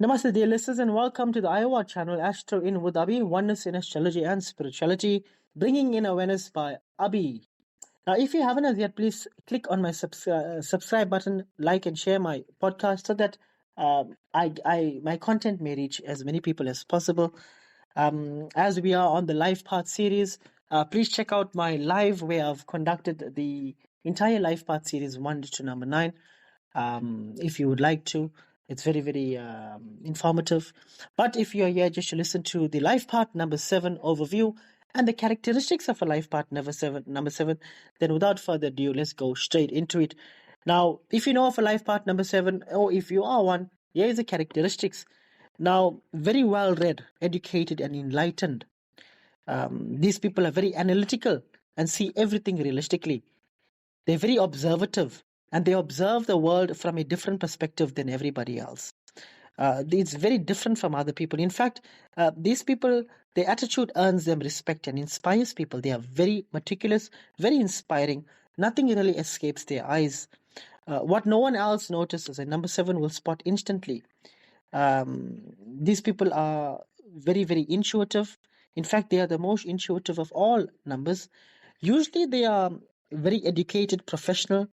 Namaste, dear listeners, and welcome to the Iowa channel Astro in with Abhi, Oneness in Astrology and Spirituality, bringing in awareness by Abhi. Now, if you haven't as yet, please click on my subscribe button, like and share my podcast so that my content may reach as many people as possible. As we are on the Life Path series, please check out my live where I've conducted the entire Life Path series 1 to number 9. If you would like to, it's very, very informative. But if you're here just to listen to the Life Path number 7 overview and the characteristics of a life path number seven, then without further ado, let's go straight into it. Now, if you know of a life path number 7, or if you are one, here is the characteristics. Now, very well read, educated, and enlightened. These people are very analytical and see everything realistically. They're very observative and they observe the world from a different perspective than everybody else. It's very different from other people. In fact, these people, their attitude earns them respect and inspires people. They are very meticulous, very inspiring. Nothing really escapes their eyes. What no one else notices, a number 7 will spot instantly. These people are very, very intuitive. In fact, they are the most intuitive of all numbers. Usually, they are very educated, professional,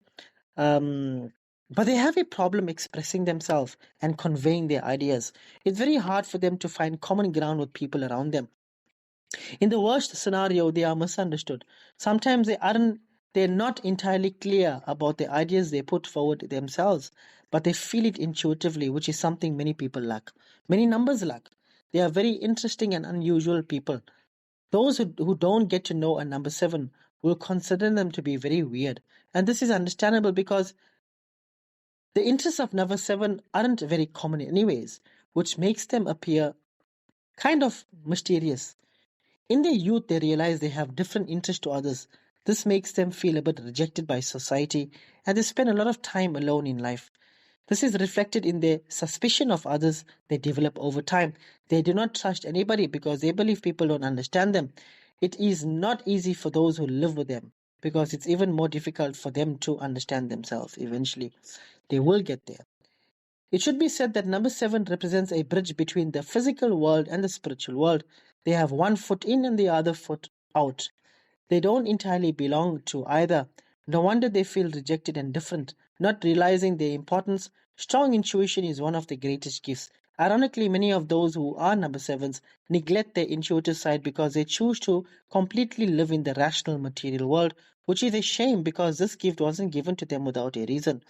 but they have a problem expressing themselves and conveying their ideas. It's very hard for them to find common ground with people around them. In the worst scenario, they are misunderstood. Sometimes they're not entirely clear about the ideas they put forward themselves, but they feel it intuitively, which is something many people lack. Many numbers lack. They are very interesting and unusual people. Those who don't get to know a number 7 will consider them to be very weird. And this is understandable because the interests of number 7 aren't very common anyways, which makes them appear kind of mysterious. In their youth, they realize they have different interests to others. This makes them feel a bit rejected by society, and they spend a lot of time alone in life. This is reflected in their suspicion of others they develop over time. They do not trust anybody because they believe people don't understand them. It is not easy for those who live with them because it's even more difficult for them to understand themselves eventually. They will get there. It should be said that number 7 represents a bridge between the physical world and the spiritual world. They have one foot in and the other foot out. They don't entirely belong to either. No wonder they feel rejected and different, not realizing their importance. Strong intuition is one of the greatest gifts. Ironically, many of those who are number 7s neglect their intuitive side because they choose to completely live in the rational material world, which is a shame because this gift wasn't given to them without a reason.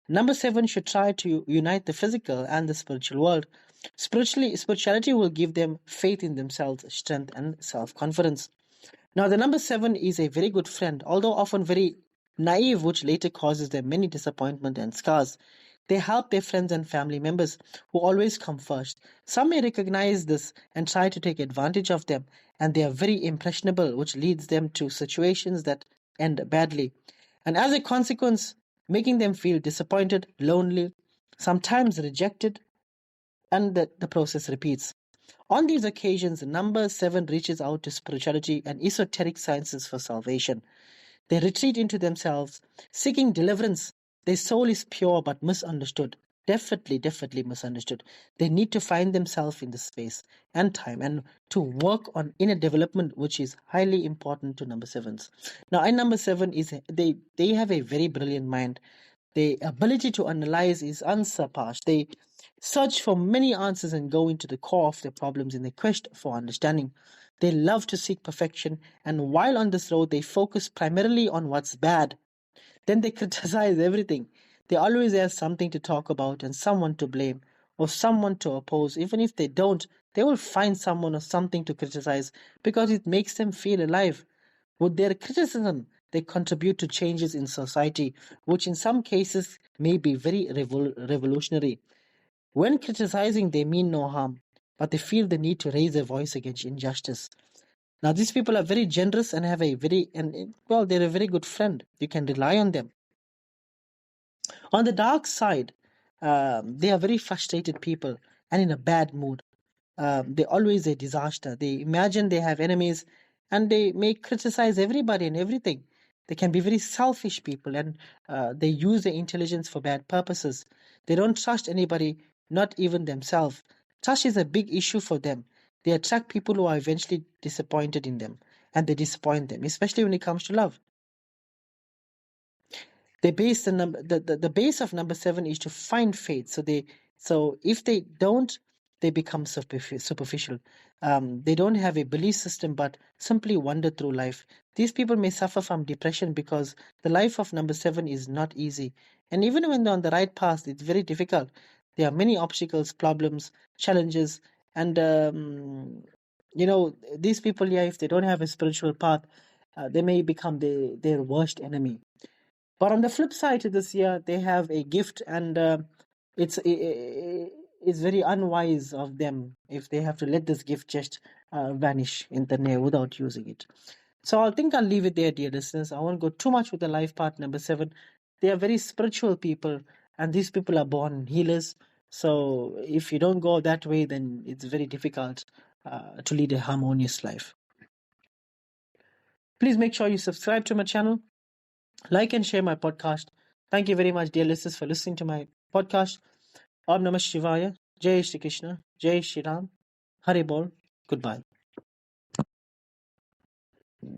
Number 7 should try to unite the physical and the spiritual world. Spirituality will give them faith in themselves, strength, and self-confidence. Now, the number 7 is a very good friend, although often very naive, which later causes them many disappointment and scars. They help their friends and family members who always come first. Some may recognize this and try to take advantage of them, and they are very impressionable, which leads them to situations that end badly. And as a consequence, making them feel disappointed, lonely, sometimes rejected, and the process repeats. On these occasions, number 7 reaches out to spirituality and esoteric sciences for salvation. They retreat into themselves, seeking deliverance. Their soul is pure but misunderstood. Definitely misunderstood. They need to find themselves in the space and time and to work on inner development, which is highly important to number 7s. Now, in number 7 is they have a very brilliant mind. The ability to analyze is unsurpassed. They search for many answers and go into the core of their problems in the quest for understanding. They love to seek perfection, and while on this road, they focus primarily on what's bad. Then they criticize everything. They always have something to talk about and someone to blame or someone to oppose. Even if they don't, they will find someone or something to criticize because it makes them feel alive. With their criticism, they contribute to changes in society, which in some cases may be very revolutionary. When criticizing, they mean no harm, but they feel the need to raise their voice against injustice. Now, these people are very generous and have they're a very good friend. You can rely on them. On the dark side, they are very frustrated people and in a bad mood. They're always a disaster. They imagine they have enemies and they may criticize everybody and everything. They can be very selfish people and they use their intelligence for bad purposes. They don't trust anybody not even themselves. Trust is a big issue for them. They attract people who are eventually disappointed in them, and they disappoint them, especially when it comes to love. They base the base of number 7 is to find faith. So if they don't, they become superficial. They don't have a belief system, but simply wander through life. These people may suffer from depression because the life of number 7 is not easy, and even when they're on the right path, it's very difficult. There are many obstacles, problems, challenges, and these people, yeah, if they don't have a spiritual path, they may become their worst enemy. But on the flip side to this year, they have a gift, and it's very unwise of them if they have to let this gift just vanish in thin air without using it. So I think I'll leave it there, dear listeners. I won't go too much with the life part number 7. They are very spiritual people, and these people are born healers. So if you don't go that way, then it's very difficult to lead a harmonious life. Please make sure you subscribe to my channel, like and share my podcast. Thank you very much, dear listeners, for listening to my podcast. Om Namah Shivaya. Jai Shri Krishna. Jai Shri Ram. Hari Bol. Goodbye.